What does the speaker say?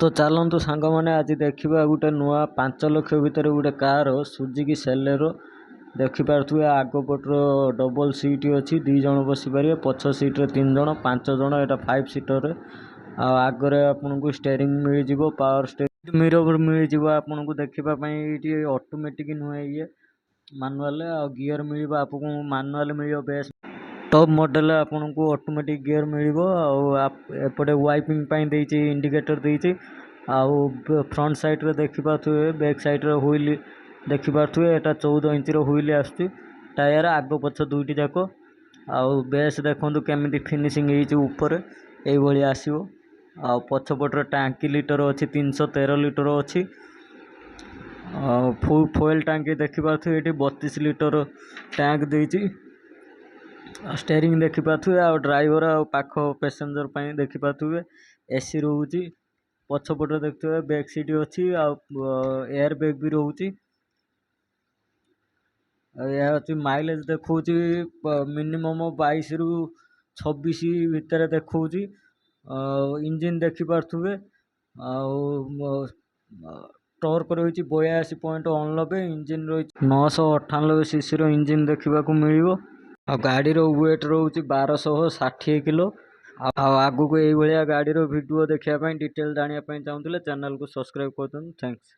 तो चलतु सांग मैंने आज देखा गोटे नुआ 5 लक्ष भितर गोटे कार सुजुकी सेलेरो देखिपे आगपटर डबल सीट अच्छी 2 जन बस पारे पछ सीट्रे 3 जन 5 जन यहाँ 5 सीटर आगे आपन को स्टेयरिंग मिल जाव पावर स्टेयरिंग मिरर मिल जाव आपन को देखापी ऑटोमेटिक नुहे ये मानुआल गियर मिल आपको मानुआल मिल बेस टॉप मॉडल आपन को ऑटोमेटिक गियर मिल एपटे वाइपिंग इंडिकेटर देती आउ फ्रंट साइड रे देखिपे बैक साइड रे व्हील देखिपे एटा 14 इंच व्हील आसुची टायर आग पछ दुईटी जाक आउ बेस देखो केमी फिनिशिंग ऊपर ये आसो आ पछपटर टांकी लिटर अच्छी 313 लिटर अच्छी फुएल टांकी देखिपे ये 32 लिटर टैंक देती स्टेयरिंग देखिपे आ ड्राइवर आ पाख पैसेंजर देखिपे एसी रोचे पछपटे देखते बैक सीट अच्छी एयर बैग भी रोचे यह माइलेज देखा मिनिमम 22 रु 26 भितर देखा इंजिन देखिपे टॉर्क रही 82.89 इंजिन रही 998 सीसी इंजिन देखा मिल गाड़ी वेट रोचे 1260 किलो आगु को यही गाड़ी वीडियो देखापी डिटेल जानापी चाहूँगे चैनल को सब्सक्राइब कर थैंक्स।